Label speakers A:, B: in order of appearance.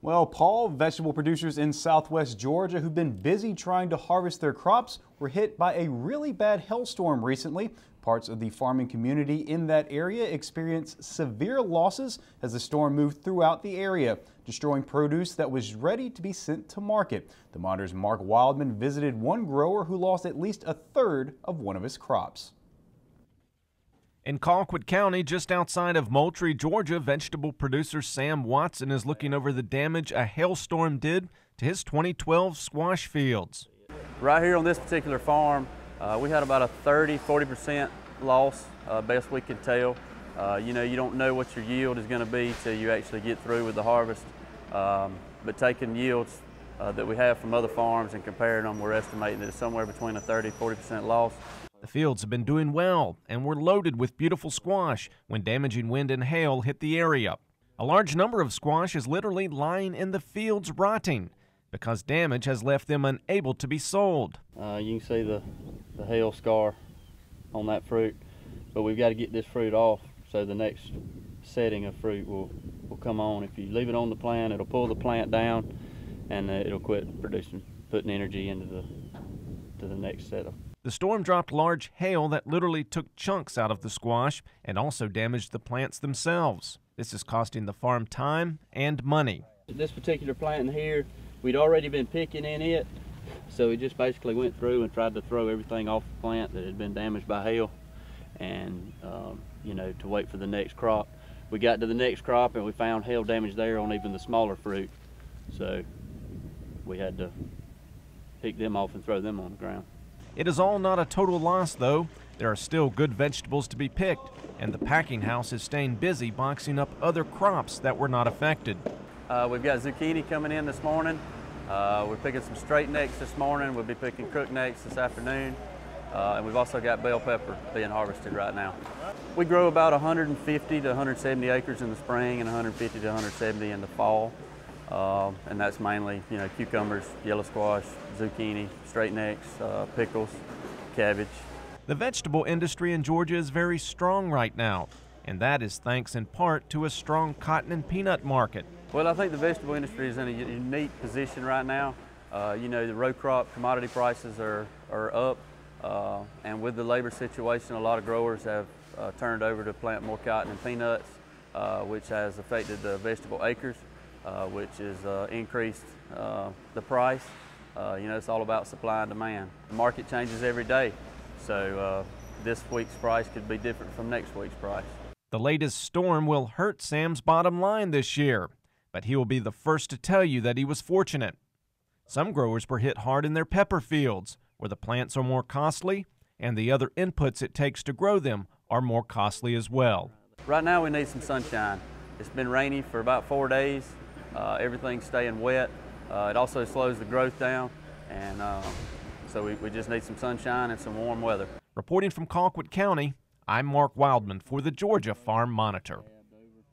A: Well, Paul, vegetable producers in southwest Georgia who've been busy trying to harvest their crops were hit by a really bad hailstorm recently. Parts of the farming community in that area experienced severe losses as the storm moved throughout the area, destroying produce that was ready to be sent to market. The Monitor's Mark Wildman visited one grower who lost at least a third of one of his crops.
B: In Colquitt County, just outside of Moultrie, Georgia, vegetable producer Sam Watson is looking over the damage a hailstorm did to his 2012 squash fields.
C: Right here on this particular farm, we had about a 30–40% loss, best we could tell. You know, you don't know what your yield is going to be till you actually get through with the harvest. But taking yields that we have from other farms and comparing them, we're estimating that it's somewhere between a 30–40% loss.
B: The fields have been doing well and were loaded with beautiful squash when damaging wind and hail hit the area. A large number of squash is literally lying in the fields rotting because damage has left them unable to be sold.
C: You can see the hail scar on that fruit, but we've got to get this fruit off so the next setting of fruit will come on. If you leave it on the plant, it'll pull the plant down and it'll quit putting energy into the next set of.
B: The storm dropped large hail that literally took chunks out of the squash and also damaged the plants themselves. This is costing the farm time and money.
C: This particular plant in here, we'd already been picking in it, so we just basically went through and tried to throw everything off the plant that had been damaged by hail and, you know, to wait for the next crop. We got to the next crop and we found hail damage there on even the smaller fruit, so we had to pick them off and throw them on the ground.
B: It is all not a total loss, though. There are still good vegetables to be picked, and the packing house is staying busy boxing up other crops that were not affected.
C: We've got zucchini coming in this morning. We're picking some straight necks this morning. We'll be picking crook necks this afternoon. And we've also got bell pepper being harvested right now. We grow about 150 to 170 acres in the spring and 150 to 170 in the fall. And that's mainly, you know, cucumbers, yellow squash, zucchini, straight necks, pickles, cabbage.
B: The vegetable industry in Georgia is very strong right now, and that is thanks in part to a strong cotton and peanut market.
C: Well, I think the vegetable industry is in a unique position right now. You know, the row crop commodity prices are up, and with the labor situation, a lot of growers have turned over to plant more cotton and peanuts, which has affected the vegetable acres. Which has increased the price. You know, it's all about supply and demand. The market changes every day, so this week's price could be different from next week's price.
B: The latest storm will hurt Sam's bottom line this year, but he will be the first to tell you that he was fortunate. Some growers were hit hard in their pepper fields, where the plants are more costly and the other inputs it takes to grow them are more costly as well.
C: Right now we need some sunshine. It's been rainy for about 4 days. Everything's staying wet. It also slows the growth down, and so we just need some sunshine and some warm weather.
B: Reporting from Colquitt County, I'm Mark Wildman for the Georgia Farm Monitor.